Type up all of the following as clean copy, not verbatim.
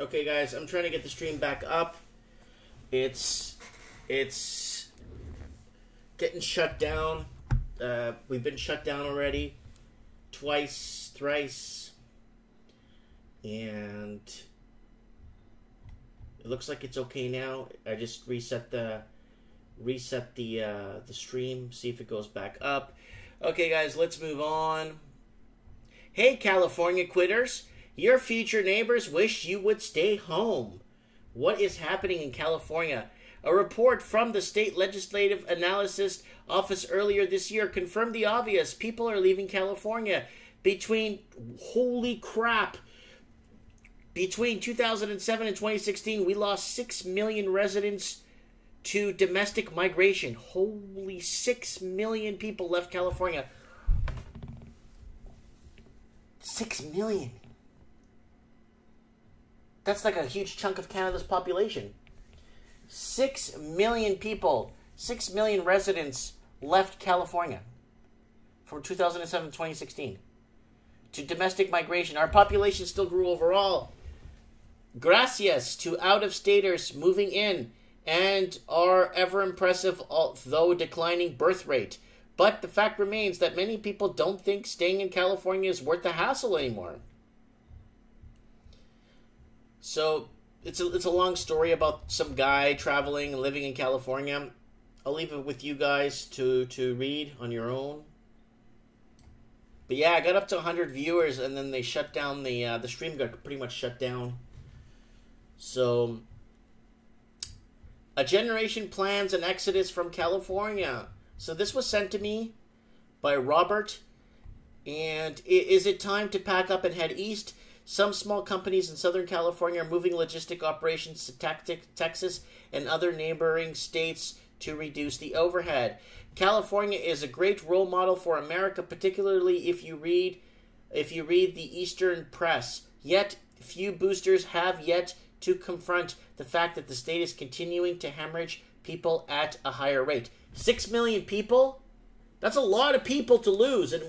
Okay, guys, I'm trying to get the stream back up. It's getting shut down. We've been shut down already twice, thrice, and it looks like it's okay now. I just reset the stream, see if it goes back up. Okay, guys, let's move on. Hey, California quitters. Your future neighbors wish you would stay home. What is happening in California? A report from the State Legislative Analysis Office earlier this year confirmed the obvious. People are leaving California. Holy crap, between 2007 and 2016, we lost 6 million residents to domestic migration. Holy, 6 million people left California. 6 million. That's like a huge chunk of Canada's population. 6 million people, 6 million residents left California from 2007 to 2016 to domestic migration. Our population still grew overall. Gracias to out-of-staters moving in and our ever-impressive, although declining, birth rate. But the fact remains that many people don't think staying in California is worth the hassle anymore. So it's a long story about some guy traveling and living in California. I'll leave it with you guys to read on your own. But yeah, I got up to 100 viewers and then they shut down the stream got pretty much shut down. So a generation plans an exodus from California. So this was sent to me by Robert. And is it time to pack up and head east? Some small companies in Southern California are moving logistic operations to Texas and other neighboring states to reduce the overhead. California is a great role model for America, particularly if you read the Eastern press. Yet, few boosters have yet to confront the fact that the state is continuing to hemorrhage people at a higher rate. 6 million people? That's a lot of people to lose. And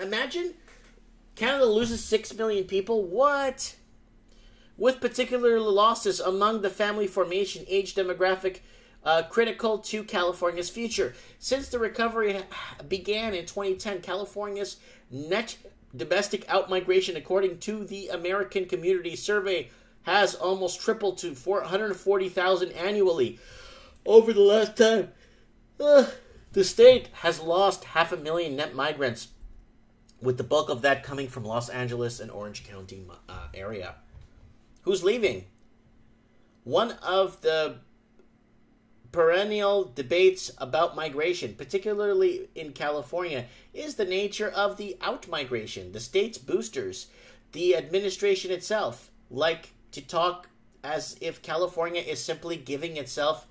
imagine Canada loses 6 million people. What? With particular losses among the family formation age demographic critical to California's future. Since the recovery began in 2010, California's net domestic outmigration, according to the American Community Survey, has almost tripled to 440,000 annually. Over the last time, the state has lost 500,000 net migrants, with the bulk of that coming from Los Angeles and Orange County area. Who's leaving? One of the perennial debates about migration, particularly in California, is the nature of the out-migration. The state's boosters, the administration itself, like to talk as if California is simply giving itself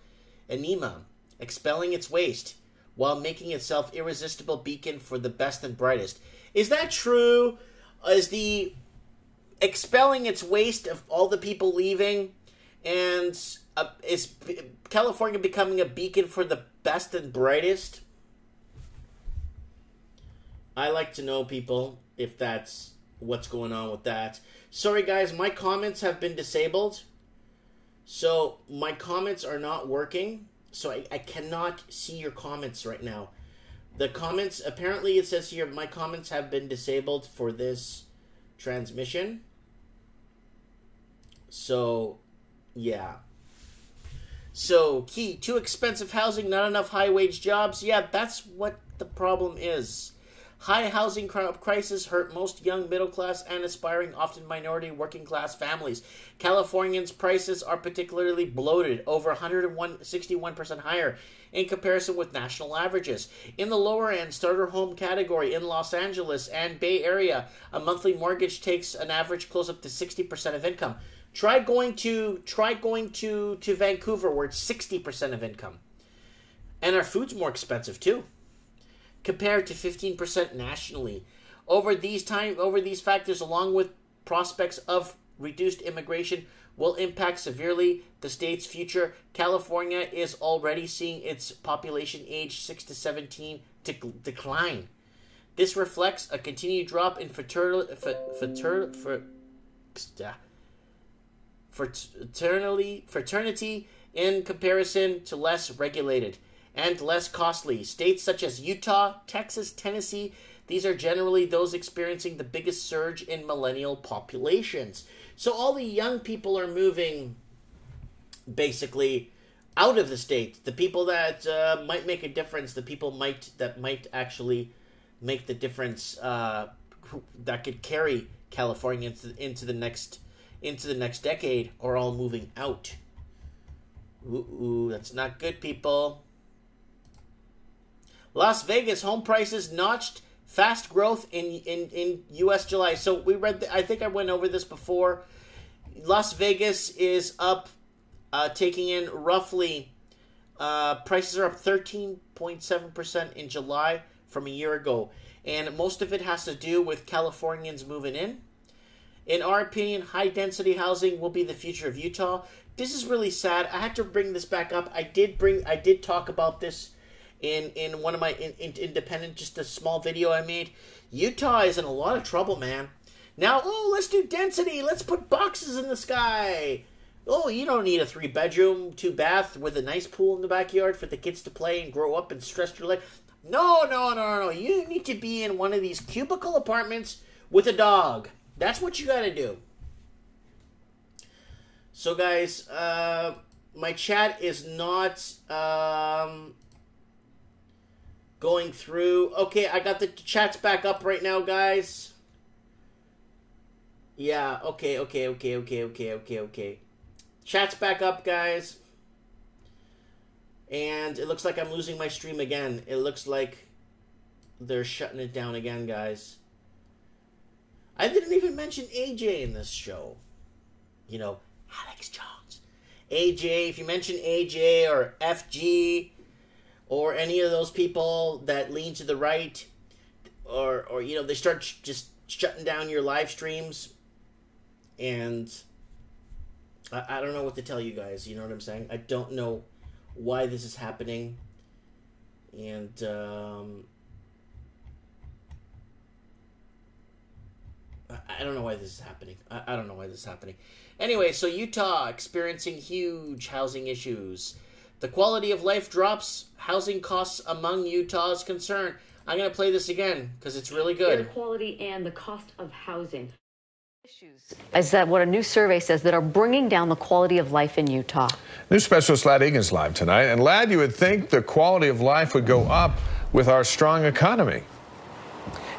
enema, expelling its waste, while making itself irresistible beacon for the best and brightest. Is that true? Is the expelling its waste of all the people leaving, and is California becoming a beacon for the best and brightest? I like to know, people, if that's what's going on with that. Sorry, guys, my comments have been disabled. So my comments are not working. So I cannot see your comments right now. The comments, apparently it says here, my comments have been disabled for this transmission. So, yeah. So, key, too expensive housing, not enough high-wage jobs. Yeah, that's what the problem is. High housing crisis hurt most young middle-class and aspiring, often minority, working-class families. Californians' prices are particularly bloated, over 161% higher in comparison with national averages. In the lower-end starter home category in Los Angeles and Bay Area, a monthly mortgage takes an average close up to 60% of income. Try going to Vancouver, where it's 60% of income. And our food's more expensive, too, compared to 15% nationally. Over these factors, along with prospects of reduced immigration, will impact severely the state's future. California is already seeing its population age 6 to 17 decline. This reflects a continued drop in fraternity in comparison to less regulated and less costly. States such as Utah, Texas, Tennessee, these are generally those experiencing the biggest surge in millennial populations. So all the young people are moving basically out of the state. The people that might make a difference, the people that might actually make the difference, that could carry California into the next decade, are all moving out. Ooh, that's not good, people. Las Vegas home prices notched fast growth in U.S. July. So we read, I think I went over this before. Las Vegas is up, taking in roughly, prices are up 13.7% in July from a year ago. And most of it has to do with Californians moving in. In our opinion, high-density housing will be the future of Utah. This is really sad. I had to bring this back up. I did talk about this in one of my independent, just a small video I made. Utah is in a lot of trouble, man. Now, oh, let's do density. Let's put boxes in the sky. Oh, you don't need a 3-bedroom, 2-bath with a nice pool in the backyard for the kids to play and grow up and stress your life. No. You need to be in one of these cubicle apartments with a dog. That's what you gotta do. So, guys, my chat is not going through. Okay, I got the chats back up right now, guys. Yeah, okay. Chat's back up, guys. And it looks like I'm losing my stream again. It looks like they're shutting it down again, guys. I didn't even mention AJ in this show. You know, Alex Jones. AJ, if you mention AJ or FG or any of those people that lean to the right, or you know, they start just shutting down your live streams, and I don't know what to tell you guys. You know what I'm saying? I don't know why this is happening, and I don't know why this is happening. I don't know why this is happening. Anyway, so Utah experiencing huge housing issues. The quality of life drops. Housing costs among Utah's concern. I'm going to play this again because it's really good. Air quality and the cost of housing. Issues is that what a new survey says that are bringing down the quality of life in Utah. News specialist Lad Egan's live tonight. And Lad, you would think the quality of life would go up with our strong economy.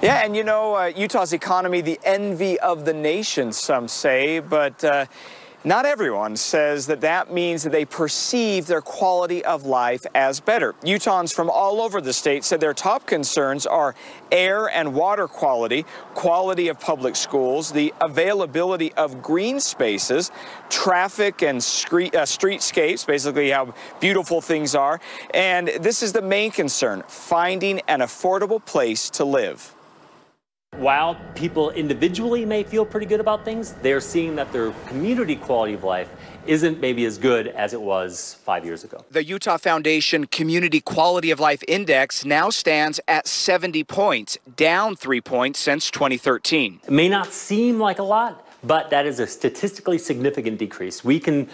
Yeah, and you know, Utah's economy, the envy of the nation, some say, but not everyone says that means that they perceive their quality of life as better. Utahns from all over the state said their top concerns are air and water quality, quality of public schools, the availability of green spaces, traffic and streetscapes, basically how beautiful things are. And this is the main concern, finding an affordable place to live. While people individually may feel pretty good about things, they're seeing that their community quality of life isn't maybe as good as it was 5 years ago. The Utah Foundation Community Quality of Life Index now stands at 70 points, down 3 points since 2013. It may not seem like a lot, but that is a statistically significant decrease. We can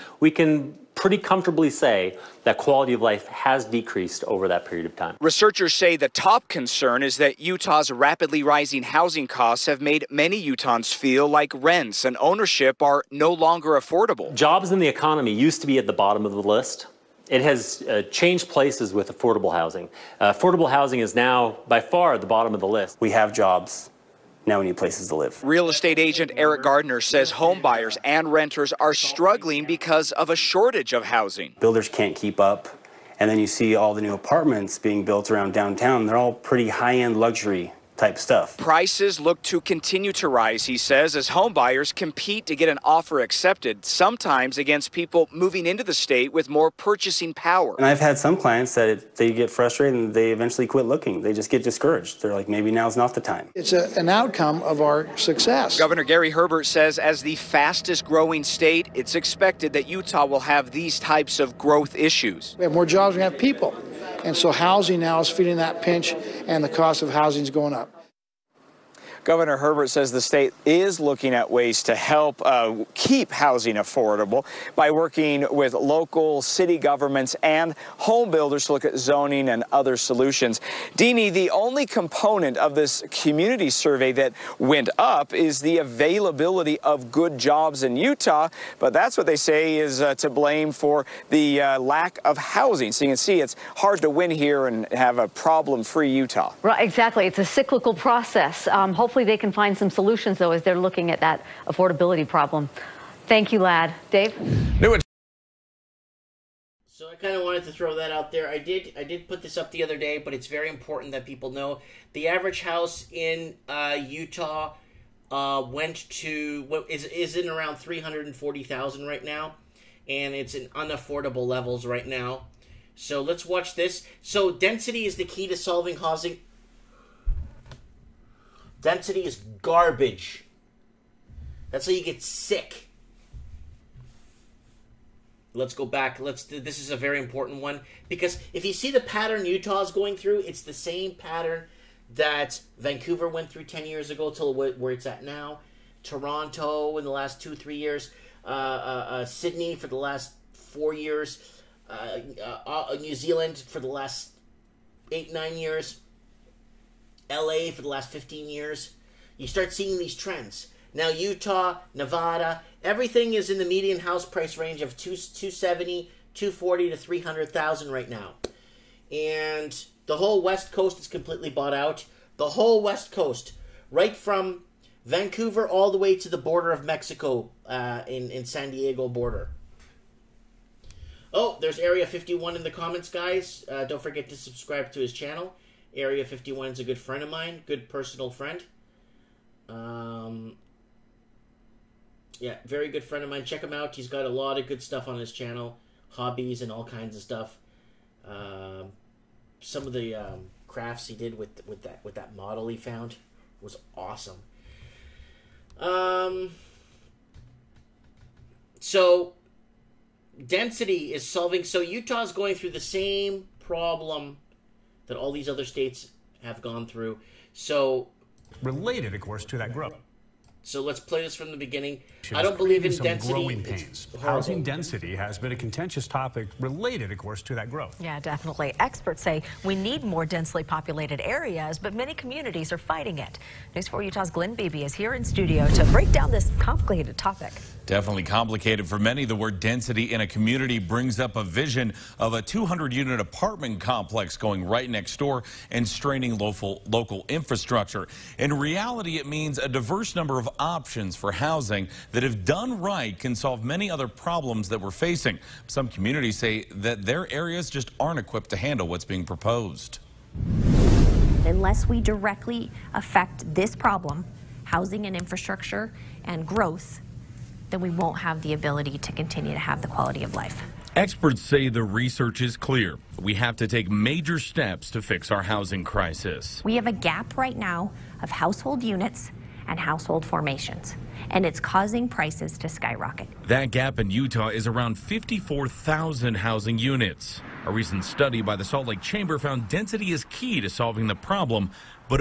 pretty comfortably say that quality of life has decreased over that period of time. Researchers say the top concern is that Utah's rapidly rising housing costs have made many Utahns feel like rents and ownership are no longer affordable. Jobs in the economy used to be at the bottom of the list. It has changed places with affordable housing. Affordable housing is now by far at the bottom of the list. We have jobs. Now we need places to live. Real estate agent Eric Gardner says home buyers and renters are struggling because of a shortage of housing. Builders can't keep up, and then you see all the new apartments being built around downtown. They're all pretty high-end luxury type stuff. Prices look to continue to rise, he says, as home buyers compete to get an offer accepted, sometimes against people moving into the state with more purchasing power. And I've had some clients that they get frustrated and they eventually quit looking. They just get discouraged. They're like, maybe now's not the time. It's an outcome of our success. Governor Gary Herbert says as the fastest growing state, it's expected that Utah will have these types of growth issues. We have more jobs, we have people. And so housing now is feeding that pinch, and the cost of housing is going up. Governor Herbert says the state is looking at ways to help keep housing affordable by working with local city governments and home builders to look at zoning and other solutions. Deanie, the only component of this community survey that went up is the availability of good jobs in Utah, but that's what they say is to blame for the lack of housing. So you can see it's hard to win here and have a problem-free Utah. Right, exactly. It's a cyclical process. Hopefully they can find some solutions, though, as they're looking at that affordability problem. Thank you, Lad. Dave? So I kind of wanted to throw that out there. I did put this up the other day, but it's very important that people know the average house in Utah is in around $340,000 right now, and it's in unaffordable levels right now. So let's watch this. So density is the key to solving housing. Density is garbage. That's how you get sick. Let's go back. This is a very important one, because if you see the pattern Utah is going through, it's the same pattern that Vancouver went through 10 years ago till where it's at now. Toronto in the last 2-3 years. Sydney for the last 4 years. New Zealand for the last 8-9 years. LA for the last 15 years. You start seeing these trends. Now Utah, Nevada, everything is in the median house price range of $270,000, $240,000 to $300,000 right now. And the whole West Coast is completely bought out. The whole West Coast, right from Vancouver all the way to the border of Mexico, in San Diego border. Oh, there's Area 51 in the comments, guys. Don't forget to subscribe to his channel. Area 51 is a good friend of mine, good personal friend. Yeah, very good friend of mine. Check him out. He's got a lot of good stuff on his channel, hobbies and all kinds of stuff. Some of the crafts he did with that model he found was awesome. So density is solving. So Utah's going through the same problem that all these other states have gone through. So related, of course, to that growth. So let's play this from the beginning. I don't believe in density. Growing pains. Housing density has been a contentious topic related, of course, to that growth. Yeah, definitely. Experts say we need more densely populated areas, but many communities are fighting it. News 4 Utah's Glenn Beebe is here in studio to break down this complicated topic. Definitely complicated for many. The word density in a community brings up a vision of a 200-unit apartment complex going right next door and straining local infrastructure. In reality, it means a diverse number of options for housing that, if done right, can solve many other problems that we're facing. Some communities say that their areas just aren't equipped to handle what's being proposed. Unless we directly affect this problem, housing and infrastructure and growth, then we won't have the ability to continue to have the quality of life. Experts say the research is clear. We have to take major steps to fix our housing crisis. We have a gap right now of household units and household formations, and it's causing prices to skyrocket. That gap in Utah is around 54,000 housing units. A recent study by the Salt Lake Chamber found density is key to solving the problem, but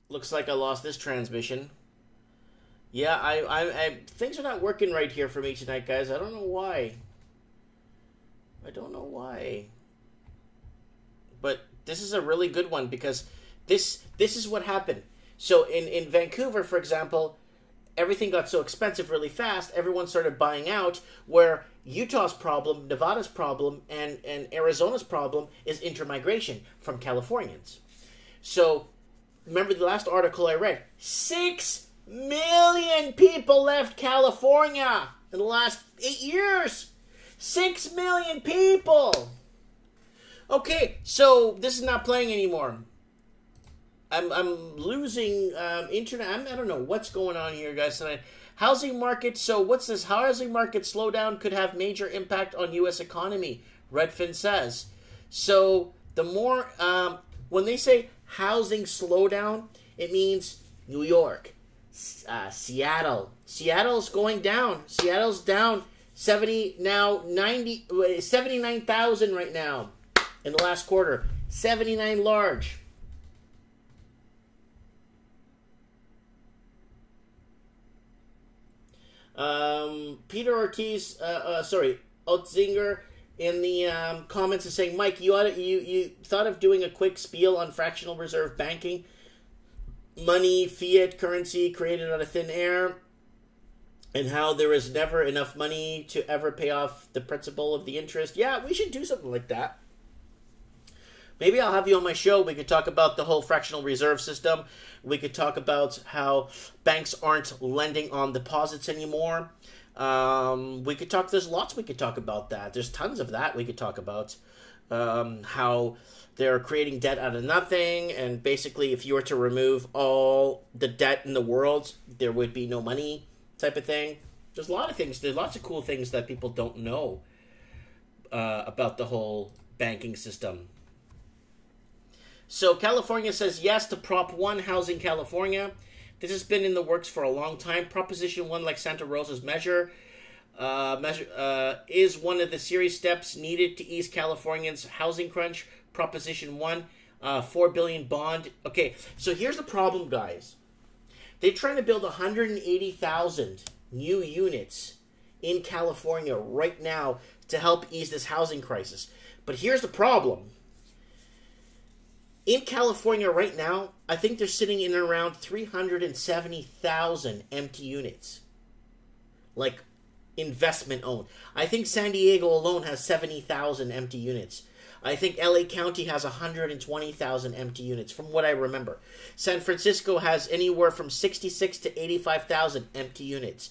looks like I lost this transmission. Yeah, I things are not working right here for me tonight, guys. I don't know why. But this is a really good one, because this is what happened. So in Vancouver, for example, everything got so expensive really fast, everyone started buying out, where Utah's problem, Nevada's problem, and Arizona's problem is intermigration from Californians. So remember the last article I read, 6 million people left California in the last 8 years. 6 million people. Okay, so this is not playing anymore. I'm losing internet. I don't know what's going on here, guys, tonight. Housing market. So what's this? Housing market slowdown could have major impact on U.S. economy, Redfin says. So the more, when they say housing slowdown, it means New York, Seattle. Seattle's going down. Seattle's down 79,000 right now in the last quarter. 79 large. Peter Ortiz, Otzinger in the comments is saying, Mike, you thought of doing a quick spiel on fractional reserve banking, money, fiat currency created out of thin air, and how there is never enough money to ever pay off the principal of the interest. Yeah, we should do something like that. Maybe I'll have you on my show. We could talk about the whole fractional reserve system. We could talk about how banks aren't lending on deposits anymore. We could talk, there's lots we could talk about that. There's tons of that we could talk about. How they're creating debt out of nothing, and basically if you were to remove all the debt in the world, there would be no money type of thing. There's a lot of things, there's lots of cool things that people don't know about the whole banking system. So California says yes to Prop 1 Housing California. This has been in the works for a long time. Proposition 1, like Santa Rosa's measure, is one of the serious steps needed to ease Californians' housing crunch. Proposition 1, $4 billion bond. Okay, so here's the problem, guys. They're trying to build 180,000 new units in California right now to help ease this housing crisis. But here's the problem. In California right now, I think they're sitting in around 370,000 empty units. Like, investment owned. I think San Diego alone has 70,000 empty units. I think LA County has 120,000 empty units, from what I remember. San Francisco has anywhere from 66 to 85,000 empty units.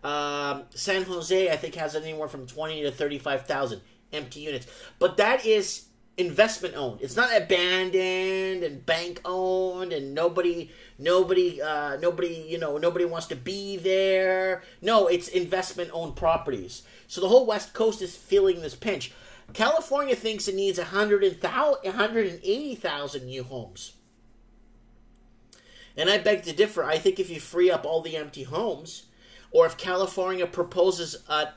San Jose, I think, has anywhere from 20 to 35,000 empty units. But that is investment owned. It's not abandoned and bank owned and nobody wants to be there. No, it's investment owned properties. So the whole West Coast is feeling this pinch. California thinks it needs 180,000 new homes. And I beg to differ. I think if you free up all the empty homes, or if California proposes an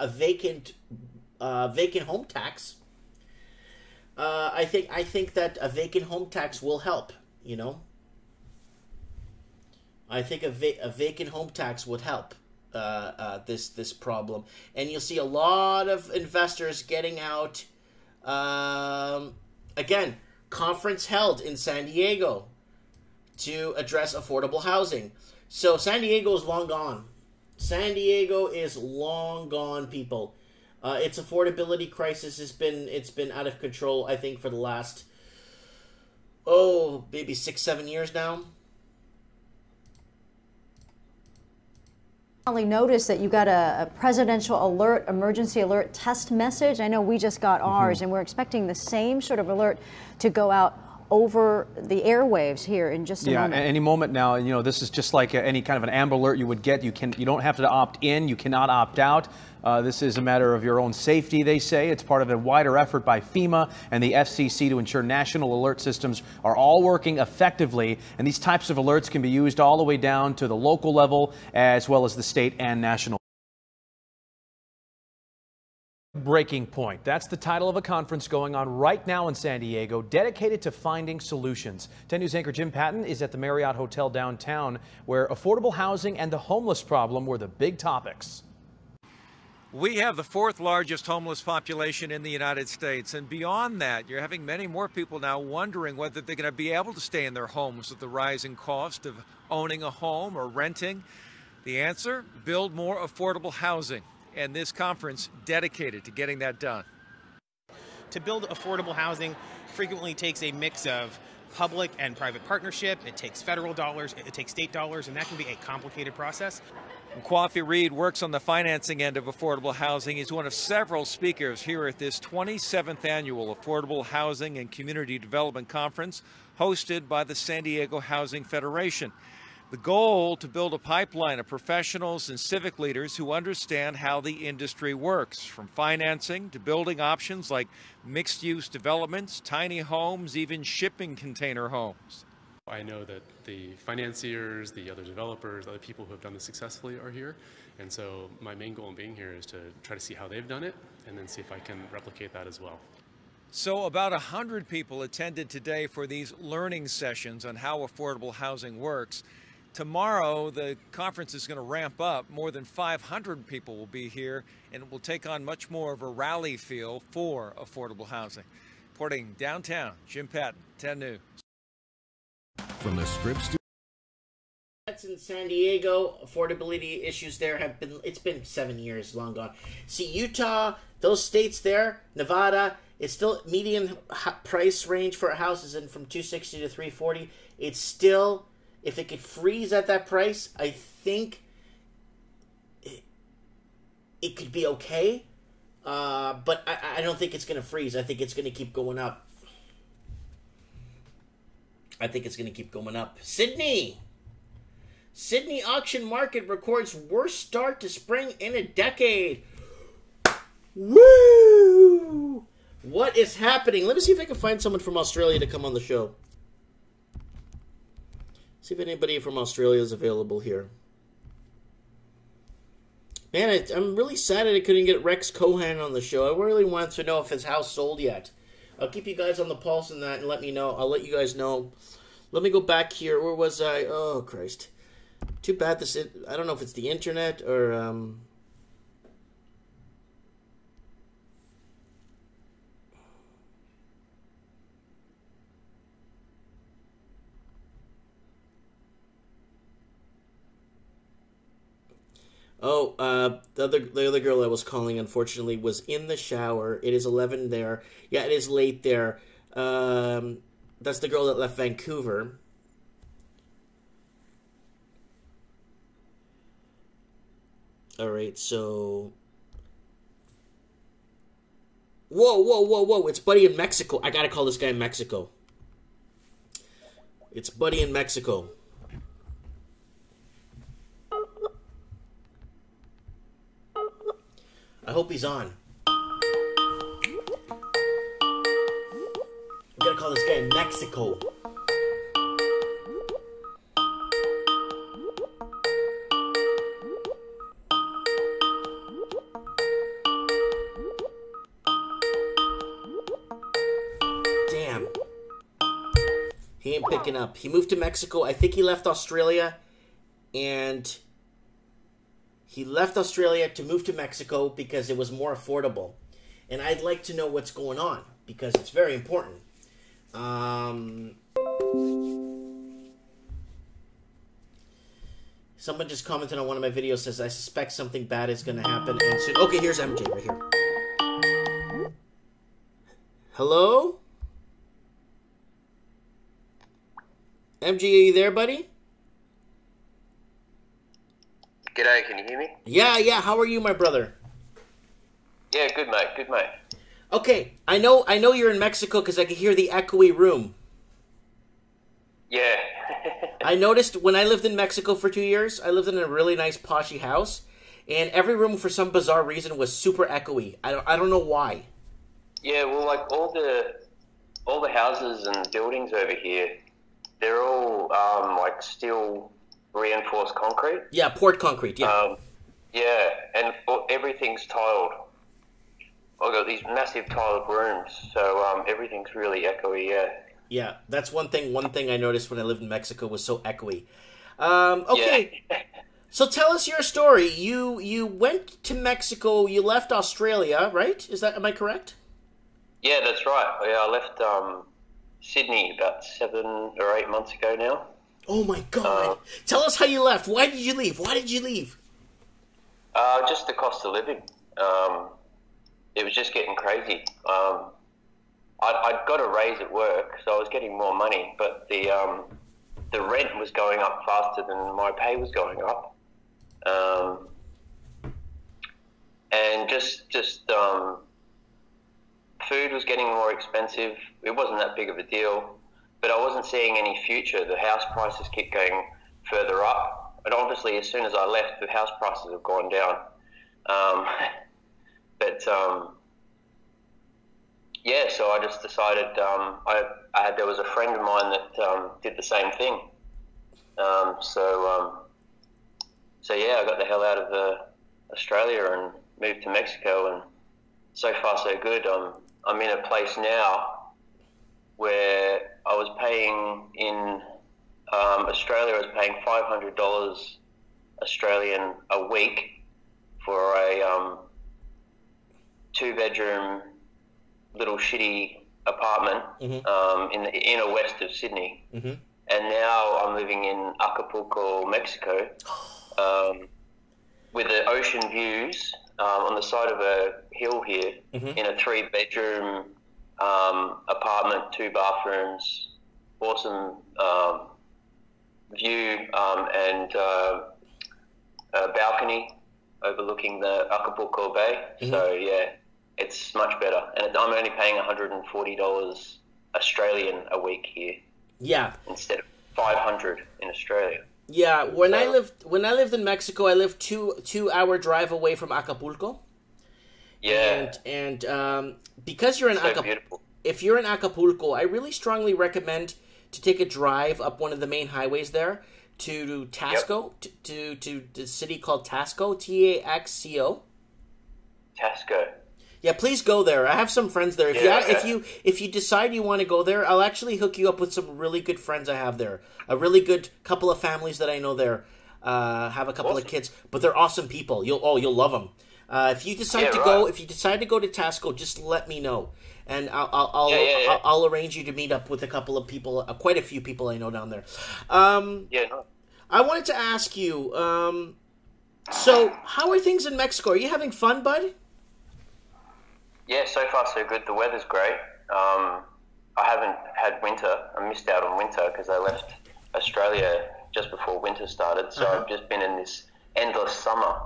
vacant home tax, I think that a vacant home tax will help. You know, I think a vacant home tax would help this problem, and you'll see a lot of investors getting out. Again, conference held in San Diego to address affordable housing. So San Diego is long gone. San Diego is long gone, people. Its affordability crisis has been out of control, I think, for the last, maybe 6-7 years now. I noticed that you got a presidential alert, emergency alert test message. I know we just got ours, and we're expecting the same sort of alert to go out over the airwaves here in just a moment. Yeah, any moment now. You know, this is just like any kind of an Amber Alert you would get. You don't have to opt in. You cannot opt out. This is a matter of your own safety, they say. It's part of a wider effort by FEMA and the FCC to ensure national alert systems are all working effectively. And these types of alerts can be used all the way down to the local level as well as the state and national. Breaking Point. That's the title of a conference going on right now in San Diego, dedicated to finding solutions. 10 News anchor Jim Patton is at the Marriott Hotel downtown, where affordable housing and the homeless problem were the big topics. We have the 4th largest homeless population in the United States, and beyond that, you're having many more people now wondering whether they're going to be able to stay in their homes with the rising cost of owning a home or renting. The answer? Build more affordable housing. And this conference dedicated to getting that done. To build affordable housing frequently takes a mix of public and private partnership. It takes federal dollars, it takes state dollars, and that can be a complicated process. And Kwafi Reed works on the financing end of affordable housing. He's one of several speakers here at this 27th annual Affordable Housing and Community Development Conference hosted by the San Diego Housing Federation. The goal, to build a pipeline of professionals and civic leaders who understand how the industry works, from financing to building options like mixed-use developments, tiny homes, even shipping container homes. I know that the financiers, the other developers, other people who have done this successfully are here. And so my main goal in being here is to try to see how they've done it and then see if I can replicate that as well. So about 100 people attended today for these learning sessions on how affordable housing works. Tomorrow, the conference is going to ramp up. More than 500 people will be here, and it will take on much more of a rally feel for affordable housing. Reporting downtown, Jim Patton, 10 News. From the Scripps Studio. That's in San Diego. Affordability issues there have been, it's been 7 years, long gone. See, Utah, those states there, Nevada, it's still median price range for a house is in from $260 to $340. It's still, if it could freeze at that price, I think it could be okay. But I don't think it's going to freeze. I think it's going to keep going up. Sydney auction market records worst start to spring in a decade. Woo! What is happening? Let me see if I can find someone from Australia to come on the show. See if anybody from Australia is available here. Man, I'm really sad that I couldn't get Rex Cohan on the show. I really want to know if his house sold yet. I'll keep you guys on the pulse on that and let me know. I'll let you guys know. Let me go back here. Where was I? Oh, Christ. Too bad this... I don't know if it's the internet or... the other girl I was calling, unfortunately, was in the shower. It is 11 there. Yeah, it is late there. That's the girl that left Vancouver. Alright, so... Whoa. It's Buddy in Mexico. I gotta call this guy in Mexico. It's Buddy in Mexico. I hope he's on. We gotta call this guy in Mexico. Damn. He ain't picking up. He moved to Mexico. I think he left Australia and... He left Australia to move to Mexico because it was more affordable. And I'd like to know what's going on because it's very important. Someone just commented on one of my videos, says, I suspect something bad is going to happen. And soon. Okay, here's MJ right here. Hello? MJ, are you there, buddy? G'day, can you hear me? Yeah, how are you, my brother? Yeah, good mate. Okay, I know you're in Mexico because I can hear the echoey room. Yeah. I noticed when I lived in Mexico for 2 years, I lived in a really nice poshy house, and every room for some bizarre reason was super echoey. I don't know why. Yeah, well, like all the houses and buildings over here, they're all like steel reinforced concrete. Yeah, poured concrete. Yeah. Yeah, and everything's tiled. I've got these massive tiled rooms, so everything's really echoey. Yeah. Yeah, that's one thing. One thing I noticed when I lived in Mexico was so echoey. Okay, yeah. So tell us your story. You went to Mexico. You left Australia, right? Am I correct? Yeah, that's right. Yeah, I left Sydney about 7 or 8 months ago now. Oh my God! Tell us how you left. Why did you leave? Just the cost of living. It was just getting crazy. I'd got a raise at work, so I was getting more money, but the rent was going up faster than my pay was going up. And just food was getting more expensive. It wasn't that big of a deal, but I wasn't seeing any future. The house prices kept going further up. And obviously, as soon as I left, the house prices have gone down. Yeah, so I just decided, there was a friend of mine that did the same thing. So yeah, I got the hell out of Australia and moved to Mexico, and so far so good. I'm I'm in a place now where I was paying in Australia. I was paying $500 Australian a week for a 2-bedroom little shitty apartment in the inner west of Sydney. And now I'm living in Acapulco, Mexico, with the ocean views on the side of a hill here, in a 3-bedroom apartment, 2 bathrooms, awesome view, and a balcony overlooking the Acapulco Bay. So yeah, it's much better, and I'm only paying $140 Australian a week here. Yeah. Instead of $500 in Australia. Yeah, when I lived in Mexico, I lived 2-hour drive away from Acapulco. Yeah. And because you're in Acapulco, if you're in Acapulco, I really strongly recommend to take a drive up one of the main highways there to Taxco, to the city called Taxco, Taxco. Taxco. Yeah, please go there. I have some friends there. If you decide you want to go there, I'll actually hook you up with some really good friends I have there. A really good couple of families that I know there have a couple of kids, but they're awesome people. You'll love them. If you decide to go to Taxco, just let me know, and I'll arrange you to meet up with a couple of people, quite a few people I know down there. I wanted to ask you. So, how are things in Mexico? Are you having fun, bud? Yeah, so far so good. The weather's great. I haven't had winter. I missed out on winter because I left Australia just before winter started. So I've just been in this endless summer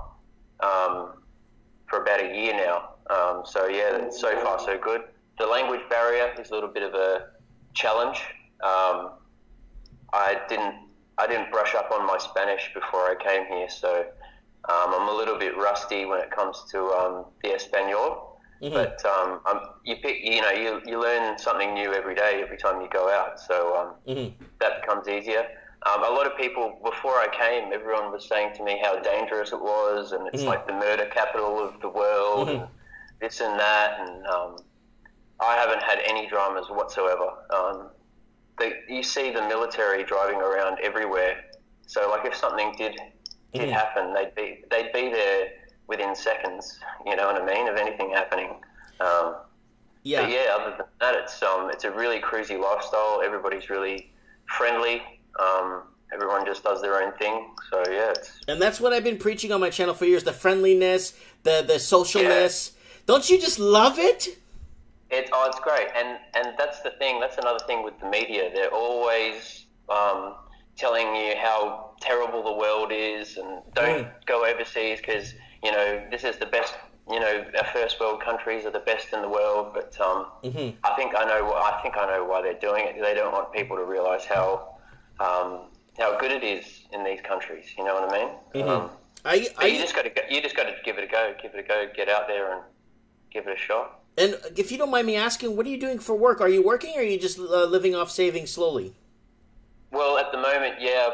for about a year now. So yeah, so far so good. The language barrier is a little bit of a challenge. I didn't brush up on my Spanish before I came here, so I'm a little bit rusty when it comes to the Espanol. But you learn something new every day, every time you go out. So that becomes easier. A lot of people, before I came, everyone was saying to me how dangerous it was, and it's like the murder capital of the world, and this and that. And I haven't had any dramas whatsoever. You see the military driving around everywhere. So like if something did happen, they'd be there within seconds, you know what I mean, of anything happening. But yeah, other than that, it's a really cruisy lifestyle. Everybody's really friendly. Everyone just does their own thing. So yeah, and that's what I've been preaching on my channel for years: the friendliness, the socialness. Yeah. Don't you just love it? It's great, and that's the thing. That's another thing with the media. They're always telling you how terrible the world is, and don't go overseas because this is the best. Our first world countries are the best in the world, but I think I know why they're doing it. They don't want people to realize how good it is in these countries. You know what I mean? You just got to give it a go. Get out there and give it a shot. And if you don't mind me asking, what are you doing for work? Are you working, or are you just living off savings slowly? Well, at the moment, yeah,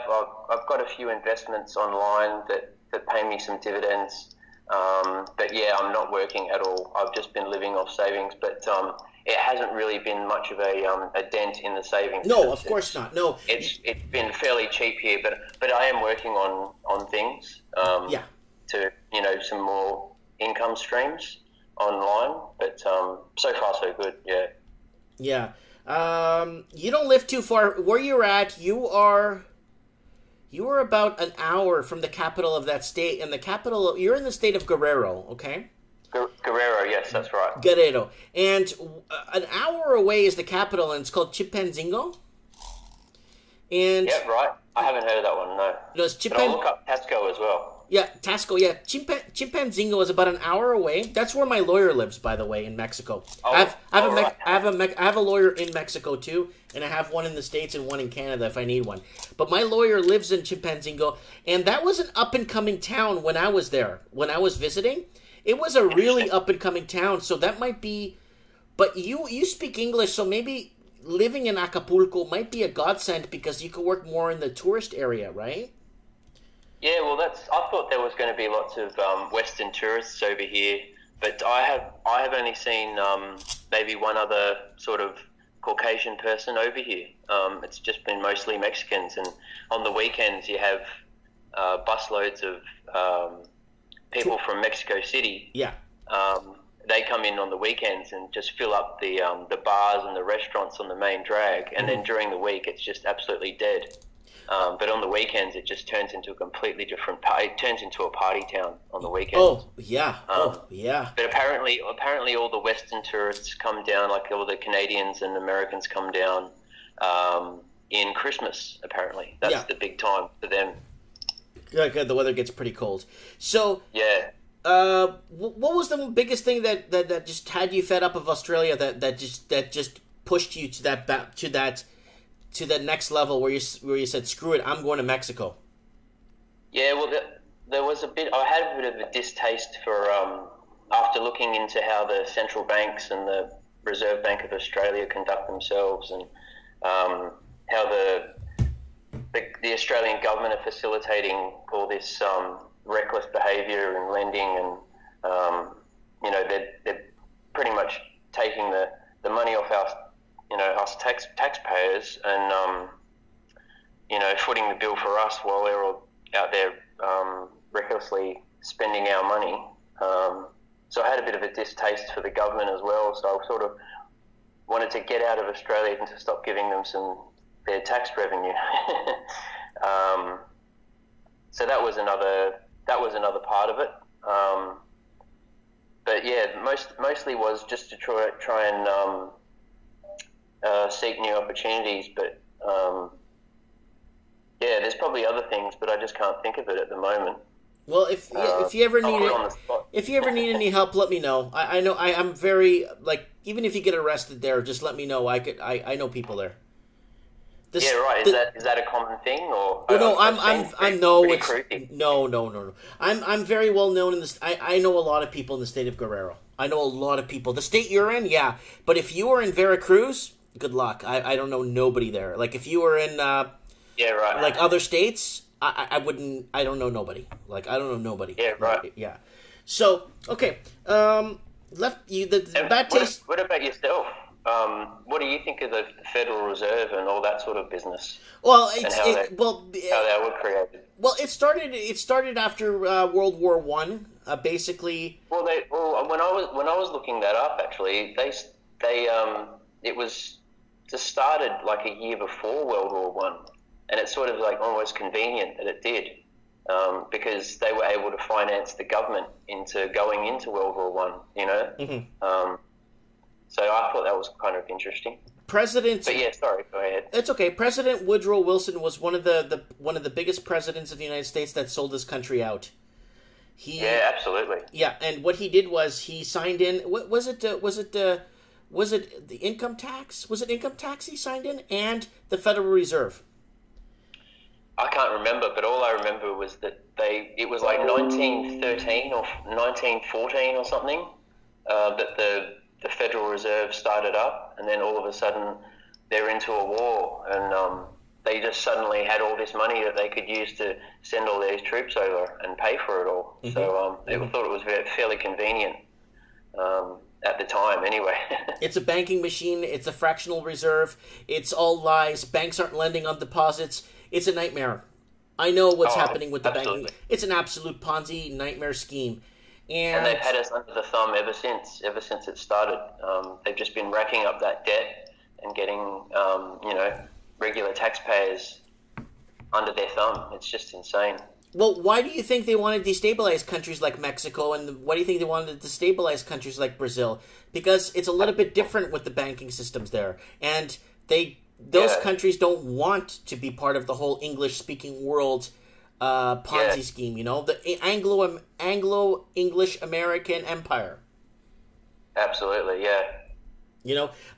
I've got a few investments online that pay me some dividends. But yeah, I'm not working at all. I've just been living off savings, but it hasn't really been much of a dent in the savings. No, of course not. No, it's been fairly cheap here, but I am working on things. To some more income streams online, but so far so good. Yeah. Yeah. You don't live too far. Where you're at, you are about an hour from the capital of that state, and you're in the state of Guerrero, okay? Guerrero, yes, that's right. Guerrero. And an hour away is the capital, and it's called Chilpancingo. And yeah, right. I haven't heard of that one, no. But I'll look up Taxco as well. Yeah, Taxco, yeah. Chilpancingo is about an hour away. That's where my lawyer lives, by the way, in Mexico. I have a lawyer in Mexico, too, and I have one in the States and one in Canada if I need one. But my lawyer lives in Chilpancingo, and that was an up-and-coming town when I was there, when I was visiting. It was a really up-and-coming town, so that might be... But you speak English, so maybe living in Acapulco might be a godsend because you could work more in the tourist area, right? Yeah, well, I thought there was going to be lots of Western tourists over here but I have only seen maybe one other sort of Caucasian person over here. It's just been mostly Mexicans, and on the weekends you have busloads of people from Mexico City. Yeah. They come in on the weekends and just fill up the bars and the restaurants on the main drag, and then during the week it's just absolutely dead. But on the weekends it just turns into a completely different it turns into a party town on the weekends. Oh yeah, yeah. But apparently all the Western tourists come down, like all the Canadians and Americans come down in Christmas. Apparently, that's the big time for them. Like the weather gets pretty cold. So yeah. What was the biggest thing that just had you fed up of Australia that just pushed you to that next level where you said, screw it, I'm going to Mexico? Yeah, well, there was I had a bit of a distaste for after looking into how the central banks and the Reserve Bank of Australia conduct themselves, and how the Australian government are facilitating all this reckless behaviour and lending, and they're pretty much taking the money off us taxpayers, and footing the bill for us while they're all out there recklessly spending our money. So I had a bit of a distaste for the government as well. So I sort of wanted to get out of Australia and to stop giving them their tax revenue. So that was another part of it. But yeah, mostly was just to try and seek new opportunities. But yeah, there's probably other things, but I just can't think of it at the moment. Well, if you ever need any help, let me know. I know I'm very, like, even if you get arrested there, just let me know. I know people there. Yeah, right. Is that a common thing, or? Oh, no. I'm very well known in this. I know a lot of people in the state of Guerrero. I know a lot of people. The state you're in, yeah. But if you were in Veracruz, good luck. I don't know nobody there. Like if you were in yeah, right. Like other states, I wouldn't. I don't know nobody. Like I don't know nobody. Yeah, right. Yeah. So okay, left you the bad taste. What about yourself? What do you think of the Federal Reserve and all that sort of business? Well, how they were created. Well, it started after World War One. Basically. Well, when I was looking that up, actually, it was just started like a year before World War One, and it's sort of like almost convenient that it did, because they were able to finance the government into going into World War One. Mm-hmm. So I thought that was kind of interesting. But yeah, sorry, go ahead. It's okay. President Woodrow Wilson was one of the biggest presidents of the United States that sold this country out. Yeah, absolutely. Yeah, and what he did was he signed in. Was it the income tax? Was it income tax he signed in, and the Federal Reserve? I can't remember, but all I remember was that it was like 1913 or 1914 or something that the Federal Reserve started up, and then all of a sudden they're into a war, and they just suddenly had all this money that they could use to send all these troops over and pay for it all. Mm-hmm. So they thought it was fairly convenient at the time anyway. It's a banking machine. It's a fractional reserve. It's all lies. Banks aren't lending on deposits. It's a nightmare. I know what's happening with the banking. It's an absolute Ponzi nightmare scheme. And they've had us under the thumb ever since it started. They've just been racking up that debt and getting, regular taxpayers under their thumb. It's just insane. Well, why do you think they want to destabilize countries like Mexico, and why do you think they wanted to destabilize countries like Brazil? Because it's a little bit different with the banking systems there, and those countries don't want to be part of the whole English-speaking world Ponzi scheme. The Anglo-English American Empire. Absolutely, yeah.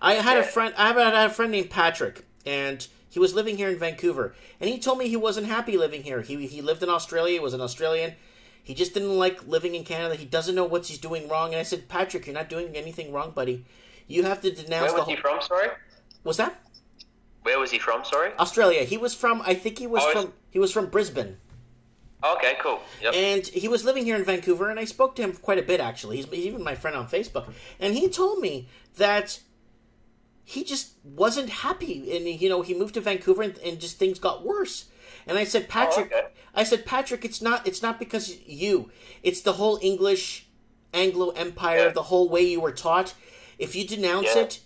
I had a friend. I had a friend named Patrick, and he was living here in Vancouver, and he told me he wasn't happy living here. He lived in Australia. He was an Australian. He just didn't like living in Canada. He doesn't know what he's doing wrong. And I said, Patrick, you're not doing anything wrong, buddy. You have to denounce. Where was he from? Sorry. What's that? Where was he from? Sorry. Australia. He was from. I think he was from. He was from Brisbane. Okay, cool. Yep. And he was living here in Vancouver, and I spoke to him quite a bit, actually. He's even my friend on Facebook. And he told me that he just wasn't happy. And, you know, he moved to Vancouver, and just things got worse. And I said, Patrick, it's not because you. It's the whole English Anglo Empire, the whole way you were taught. If you denounce it,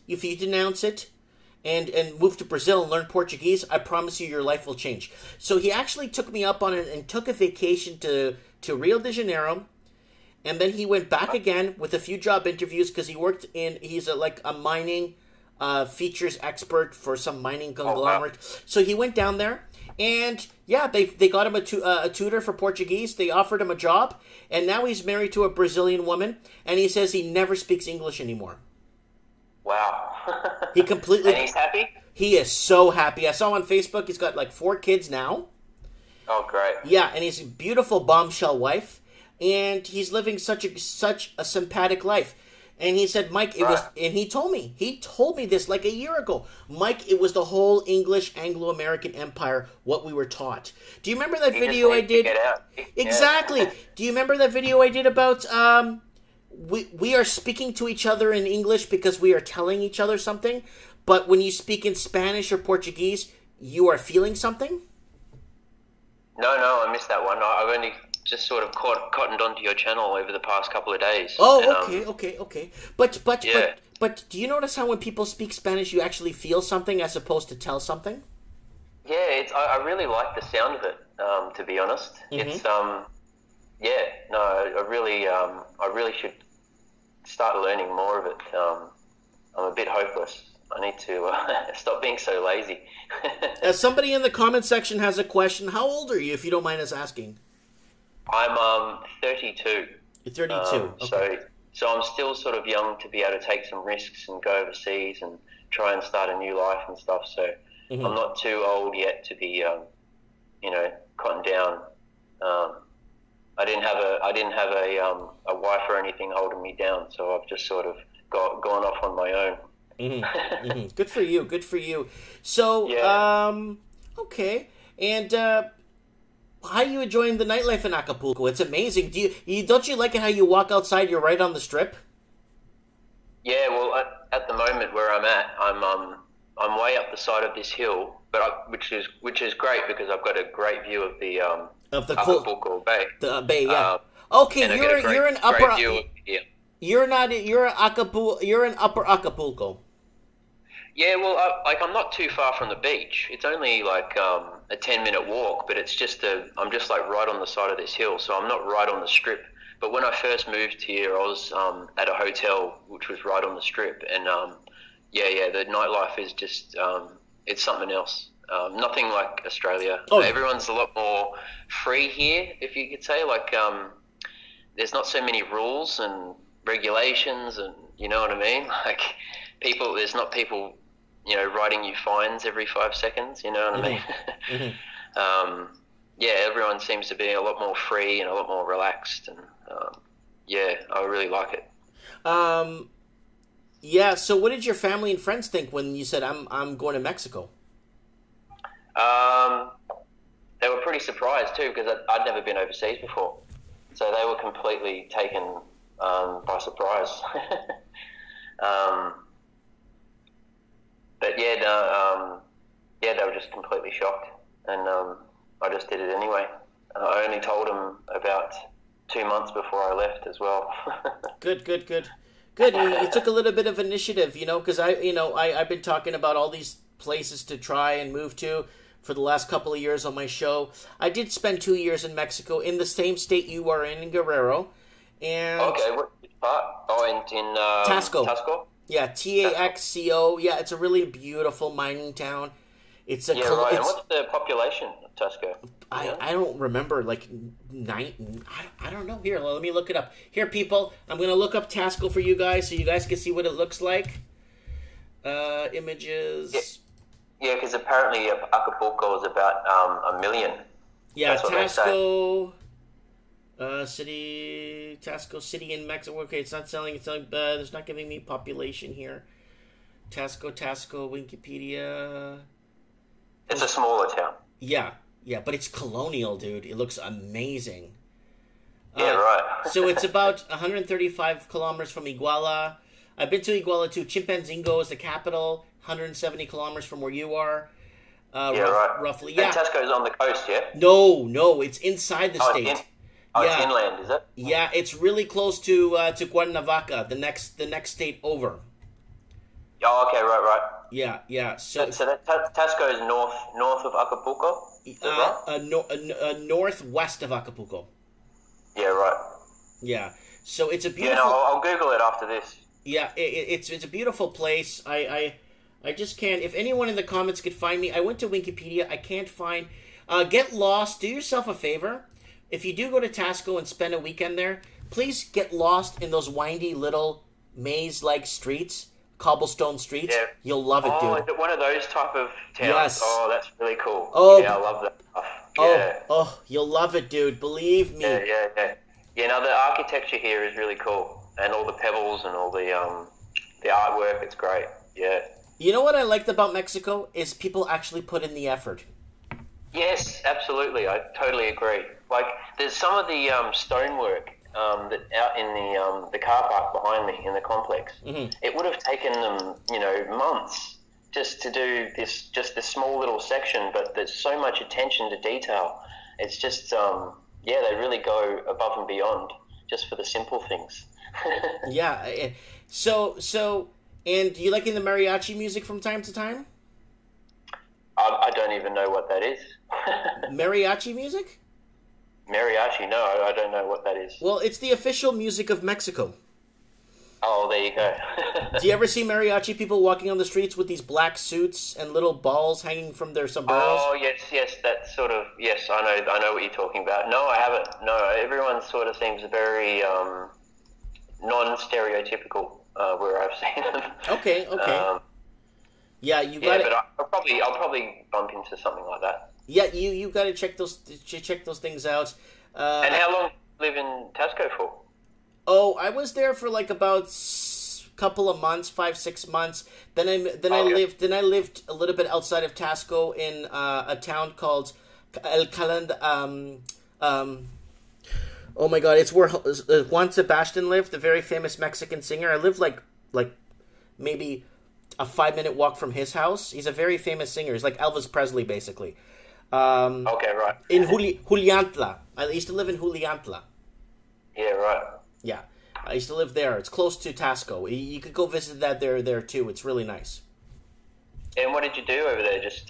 and move to Brazil and learn Portuguese, I promise you your life will change. So he actually took me up on it and took a vacation to Rio de Janeiro, and then he went back again with a few job interviews because he's a mining features expert for some mining conglomerate. So he went down there, and yeah, they got him a tutor for Portuguese. They offered him a job, and now he's married to a Brazilian woman, and he says he never speaks English anymore. Wow. He completely... And he's happy? He is so happy. I saw on Facebook he's got like 4 kids now. Oh, great. Yeah, and he's a beautiful bombshell wife, and he's living such a sympathetic life. And he said, Mike, it was, and he told me this like a year ago. Mike, it was the whole English Anglo-American empire, what we were taught. Do you remember that video I did? Exactly. Do you remember that video I did about we are speaking to each other in English because we are telling each other something, but when you speak in Spanish or Portuguese, you are feeling something? No, I missed that one. I've only just sort of cottoned onto your channel over the past couple of days. Oh, okay. But do you notice how when people speak Spanish, you actually feel something as opposed to tell something? Yeah, I really like the sound of it. To be honest, it's I really should start learning more of it. I'm a bit hopeless. I need to stop being so lazy. Somebody in the comment section has a question. How old are you, if you don't mind us asking? I'm 32. You're 32. Okay. So I'm still sort of young to be able to take some risks and go overseas and try and start a new life and stuff. So I'm not too old yet to be, cotton down. I didn't have a wife or anything holding me down, so I've just sort of gone off on my own. Good for you. Good for you. So, okay. And how are you enjoying the nightlife in Acapulco? It's amazing. Don't you like it how you walk outside? You're right on the strip. Yeah. Well, at the moment where I'm at, I'm way up the side of this hill, which is great because I've got a great view of the Acapulco Bay. The bay, yeah. Okay, you're in upper. You're in upper Acapulco. Yeah, well, I'm not too far from the beach. It's only like a 10-minute walk, but I'm just like right on the side of this hill, so I'm not right on the strip. But when I first moved here, I was at a hotel which was right on the strip, and the nightlife is just it's something else. Nothing like Australia. Everyone's a lot more free here, if you could say. Like, there's not so many rules and regulations, and you know what I mean. Like, there's not people, writing you fines every 5 seconds. You know what I mean? Everyone seems to be a lot more free and a lot more relaxed, and I really like it. So what did your family and friends think when you said I'm going to Mexico? They were pretty surprised too, because I'd never been overseas before, so they were completely taken by surprise. They were just completely shocked, and I just did it anyway. I only told them about 2 months before I left as well. Good. You took a little bit of initiative, because I've been talking about all these places to try and move to for the last couple of years on my show. I did spend 2 years in Mexico, in the same state you are in Guerrero. And okay, what part? Oh, in Taxco. Taxco? Yeah, Taxco. Yeah, it's a really beautiful mining town. It's a And what's the population of Taxco? I don't remember, like 9. I don't know. Here, let me look it up. Here, people, I'm gonna look up Taxco for you guys so you guys can see what it looks like. Images. Yeah, because apparently Acapulco is about 1 million. Yeah, Taxco city. Taxco city in Mexico. Okay, it's not selling. It's not giving me population here. Taxco, Wikipedia. It's a smaller town. Yeah. Yeah, but it's colonial, dude. It looks amazing. Yeah, right. So it's about 135 kilometers from Iguala. I've been to Iguala too. Chimpanzingo is the capital, 170 kilometers from where you are. Roughly. Yeah. And Tasco's on the coast, yeah? No, it's inside the state. It's inland, is it? Yeah, it's really close to Cuernavaca, the next state over. Oh, okay, right. Yeah. So Tasco is north of Acapulco. Is that right? Northwest of Acapulco. Yeah, right. Yeah. So it's a beautiful. Yeah, no, I'll Google it after this. Yeah, it's a beautiful place. I just can't. If anyone in the comments could find me, I went to Wikipedia. I can't find. Get lost. Do yourself a favor. If you do go to Tasco and spend a weekend there, please get lost in those windy little maze-like streets, cobblestone streets. Yeah. You'll love it, dude. Oh, is it one of those type of towns? Yes. Oh, that's really cool. Oh, yeah, I love that stuff. Yeah. Oh, you'll love it, dude. Believe me. Yeah. Yeah, no, the architecture here is really cool, and all the pebbles and all the artwork. It's great. Yeah. You know what I liked about Mexico is people actually put in the effort. Yes, absolutely. I totally agree. Like, there's some of the stonework that out in the car park behind me in the complex. Mm-hmm. It would have taken them, months just to do this small little section, but there's so much attention to detail. It's just, they really go above and beyond just for the simple things. Yeah. So, and do you liking the mariachi music from time to time? I don't even know what that is. Mariachi music? Mariachi? No, I don't know what that is. Well, it's the official music of Mexico. Oh, there you go. Do you ever see mariachi people walking on the streets with these black suits and little balls hanging from their sombreros? Oh, yes, that sort of, yes, I know what you're talking about. No, I haven't. No, everyone sort of seems very non-stereotypical where I've seen them. Okay. Yeah, you got it. Yeah, but I'll probably bump into something like that. Yeah, you got to check those things out. And how long did you live in Tasco for? Oh, I was there for like about couple of months, 5-6 months. Then I lived a little bit outside of Tasco in a town called El Calend. Oh my God, it's where Juan Sebastian lived, the very famous Mexican singer. I lived like maybe a 5-minute walk from his house. He's a very famous singer. He's like Elvis Presley, basically. Okay, right. In Juliantla. I used to live in Juliantla. Yeah, right. Yeah, I used to live there. It's close to Tasco. You could go visit that there too. It's really nice. And what did you do over there? Just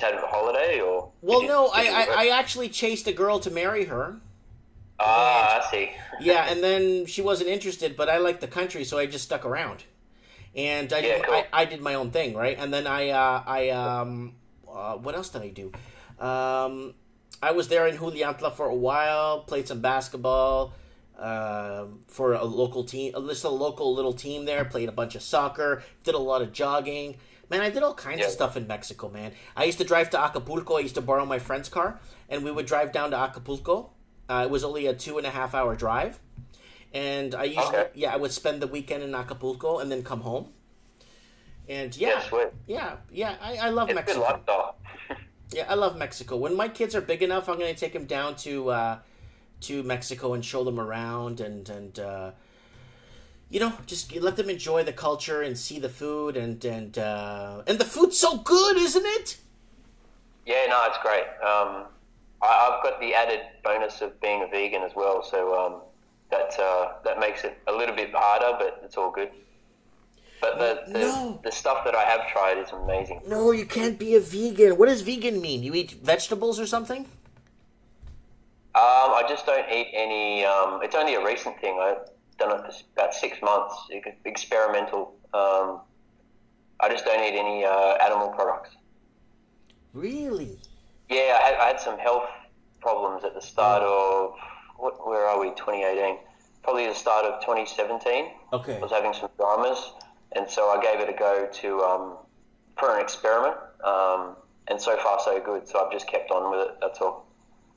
had a holiday, or? Well, no, I actually chased a girl to marry her. Ah, I see. Yeah, and then she wasn't interested, but I liked the country, so I just stuck around. And I did my own thing, right? And then what else did I do? I was there in Juliantla for a while, played some basketball for a local team, just a local little team there, played a bunch of soccer, did a lot of jogging. Man, I did all kinds of stuff in Mexico, man. I used to drive to Acapulco. I used to borrow my friend's car, and we would drive down to Acapulco. It was only a 2.5-hour drive. And I usually, I would spend the weekend in Acapulco and then come home. And I love Mexico. Good lifestyle. Yeah, I love Mexico. When my kids are big enough, I'm going to take them down to Mexico and show them around and just let them enjoy the culture and see the food and the food's so good, isn't it? Yeah, no, it's great. I've got the added bonus of being a vegan as well, so that makes it a little bit harder, but it's all good. But the stuff that I have tried is amazing. No, you can't be a vegan. What does vegan mean? You eat vegetables or something? I just don't eat any. It's only a recent thing. I've done it for about 6 months. Experimental. I just don't eat any animal products. Really? Yeah, I had some health problems at the start of, where are we, 2018? Probably the start of 2017. Okay. I was having some dramas, and so I gave it a go for an experiment, and so far so good, so I've just kept on with it, that's all.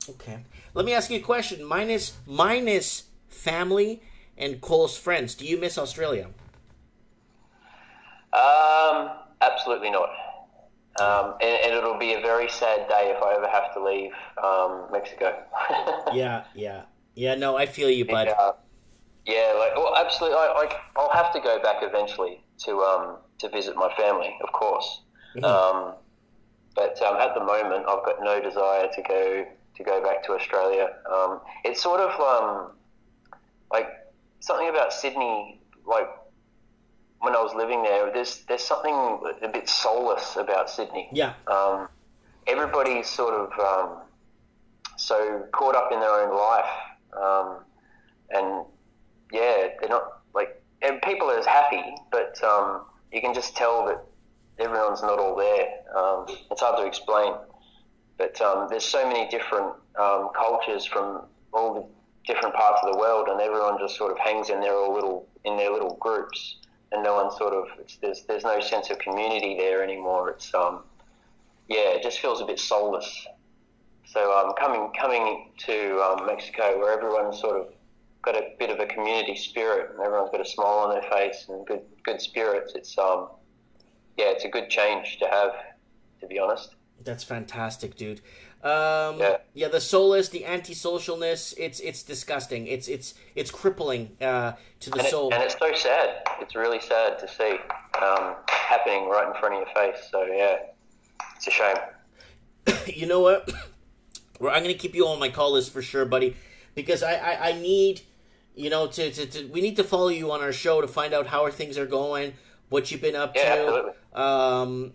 Okay. Let me ask you a question. Minus family and close friends, do you miss Australia? Absolutely not. And it'll be a very sad day if I ever have to leave Mexico. Yeah. No, I feel you, bud. Yeah, well, absolutely. I'll have to go back eventually to visit my family, of course. Mm-hmm. But at the moment, I've got no desire to go back to Australia. It's sort of like something about Sydney. Like when I was living there, there's something a bit soulless about Sydney. Yeah. Everybody's sort of so caught up in their own life, and yeah, they're not like, and people are happy, but you can just tell that everyone's not all there. It's hard to explain, but there's so many different cultures from all the different parts of the world, and everyone just sort of hangs in their little groups, and no one sort of, there's no sense of community there anymore. It's it just feels a bit soulless. So coming to Mexico, where everyone's sort of got a bit of a community spirit, and everyone's got a smile on their face and good spirits. It's it's a good change to have, to be honest. That's fantastic, dude. The soulless, the anti-socialness, it's disgusting. It's crippling to the soul. And it's so sad. It's really sad to see happening right in front of your face. So yeah, it's a shame. You know what? Well, I'm going to keep you on my call list for sure, buddy, because I need, we need to follow you on our show to find out how things are going, what you've been up to. Absolutely.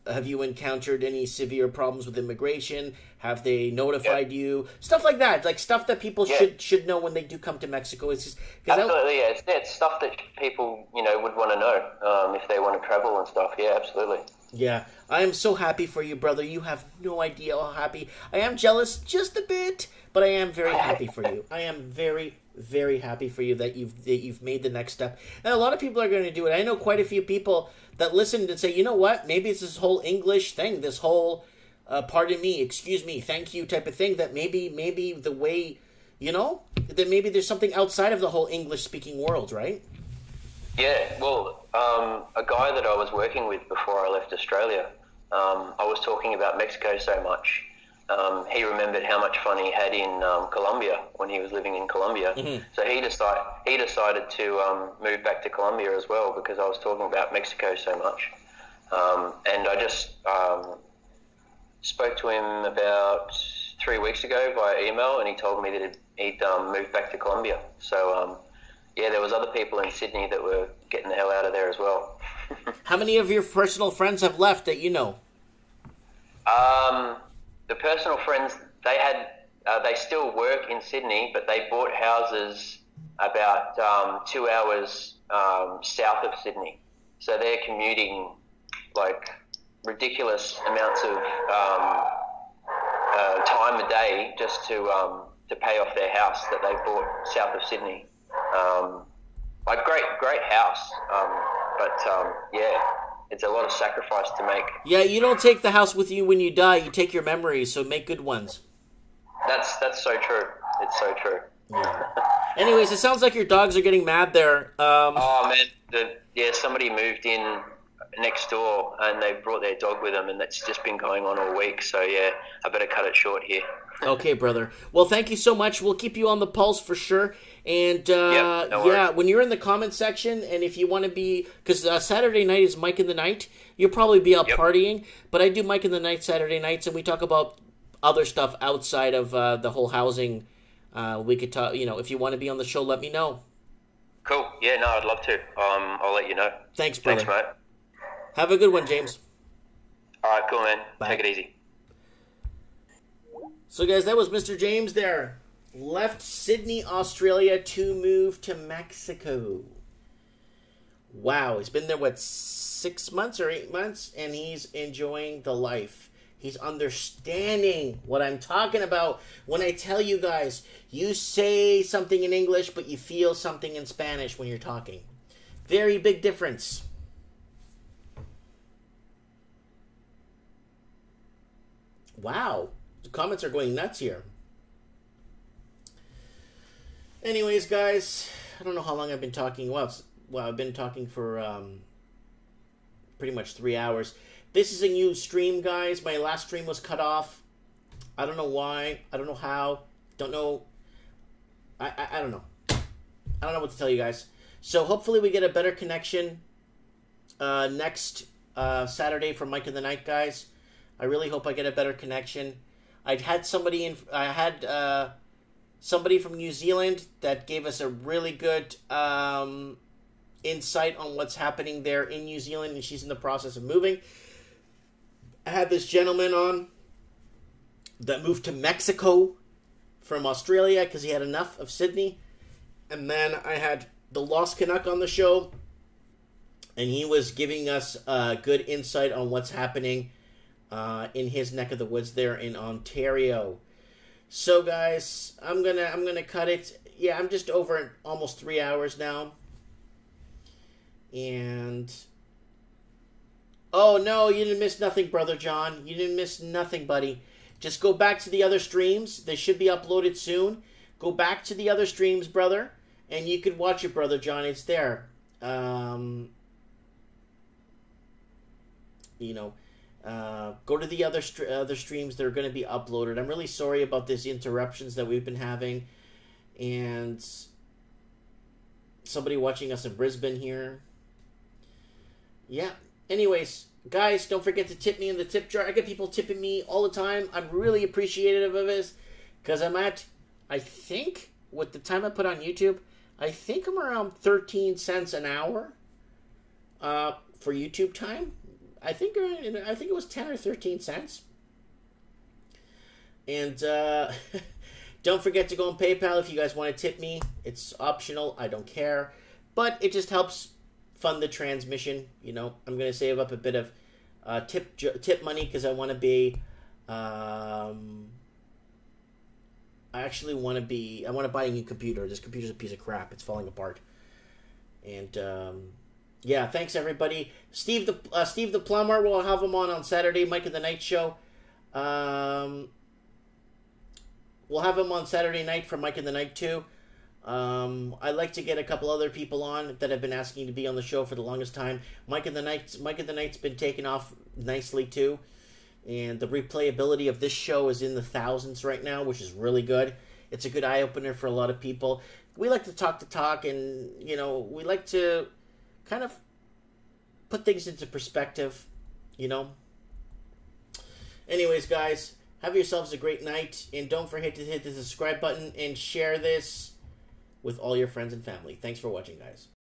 Have you encountered any severe problems with immigration? Have they notified you? Stuff like that, like stuff that people should know when they do come to Mexico. It's just absolutely, it's stuff that people would want to know if they want to travel and stuff. Yeah, absolutely. Yeah, I am so happy for you, brother. You have no idea how happy I am. Jealous just a bit, but I am very happy for you. I am very, very happy for you that you've made the next step. And a lot of people are going to do it. I know quite a few people that listened and say, you know what? Maybe it's this whole English thing, this whole pardon me, excuse me, thank you type of thing. That maybe the way, that maybe there's something outside of the whole English speaking world, right? Yeah, well, a guy that I was working with before I left Australia, I was talking about Mexico so much. He remembered how much fun he had in Colombia when he was living in Colombia. Mm-hmm. So he decided to move back to Colombia as well, because I was talking about Mexico so much. And I just spoke to him about 3 weeks ago via email, and he told me that he'd moved back to Colombia. So there was other people in Sydney that were getting the hell out of there as well. How many of your personal friends have left that you know? The personal friends, they still work in Sydney, but they bought houses about 2 hours south of Sydney. So they're commuting like ridiculous amounts of time a day just to pay off their house that they bought south of Sydney. Like great house, but it's a lot of sacrifice to make. Yeah, you don't take the house with you when you die. You take your memories, so make good ones. That's so true. It's so true. Yeah. Anyways, it sounds like your dogs are getting mad there. Oh man, somebody moved in next door and they brought their dog with them, and that's just been going on all week. So yeah, I better cut it short here. Okay, brother. Well, thank you so much. We'll keep you on the pulse for sure. And when you're in the comment section, and if you want to be, because Saturday night is Mike in the Night, you'll probably be out partying. But I do Mike in the Night Saturday nights, and we talk about other stuff outside of the whole housing. We could talk. If you want to be on the show, let me know. Cool. Yeah, no, I'd love to. I'll let you know. Thanks, brother. Thanks, mate. Have a good one, James. All right, cool, man. Bye. Take it easy. So, guys, that was Mr. James there. Left Sydney, Australia to move to Mexico. Wow, he's been there, 6 months or 8 months? And he's enjoying the life. He's understanding what I'm talking about when I tell you guys, you say something in English, but you feel something in Spanish when you're talking. Very big difference. Wow, the comments are going nuts here. Anyways, guys, I don't know how long I've been talking. Well, I've been talking for pretty much 3 hours. This is a new stream, guys. My last stream was cut off. I don't know why. I don't know how. Don't know. I don't know. I don't know what to tell you guys. So hopefully we get a better connection next Saturday for Mike in the Night, guys. I really hope I get a better connection. I had somebody from New Zealand that gave us a really good insight on what's happening there in New Zealand, and she's in the process of moving. I had this gentleman on that moved to Mexico from Australia because he had enough of Sydney. And then I had the Lost Canuck on the show, and he was giving us good insight on what's happening in his neck of the woods there in Ontario. So guys, I'm gonna cut it. Yeah, I'm just over almost 3 hours now. And oh no, you didn't miss nothing, Brother John. You didn't miss nothing, buddy. Just go back to the other streams. They should be uploaded soon. Go back to the other streams, brother, and you can watch it, Brother John. It's there. Go to the other streams that are going to be uploaded. I'm really sorry about these interruptions that we've been having. And somebody watching us in Brisbane here. Yeah. Anyways, guys, don't forget to tip me in the tip jar. I get people tipping me all the time. I'm really appreciative of this because I'm at, I think, with the time I put on YouTube, I think I'm around 13 cents an hour for YouTube time. I think it was 10 or 13 cents. And don't forget to go on PayPal if you guys want to tip me. It's optional. I don't care. But it just helps fund the transmission. You know, I'm going to save up a bit of tip money because I want to be... I want to buy a new computer. This computer's a piece of crap. It's falling apart. And... yeah, thanks everybody. Steve the plumber, we'll have him on Saturday. Mike in the Night show. We'll have him on Saturday night for Mike in the Night too. I'd like to get a couple other people on that have been asking to be on the show for the longest time. Mike in the Night's been taking off nicely too, and the replayability of this show is in the thousands right now, which is really good. It's a good eye opener for a lot of people. We like to talk, and we like to kind of put things into perspective, Anyways, guys, have yourselves a great night, and don't forget to hit the subscribe button and share this with all your friends and family. Thanks for watching, guys.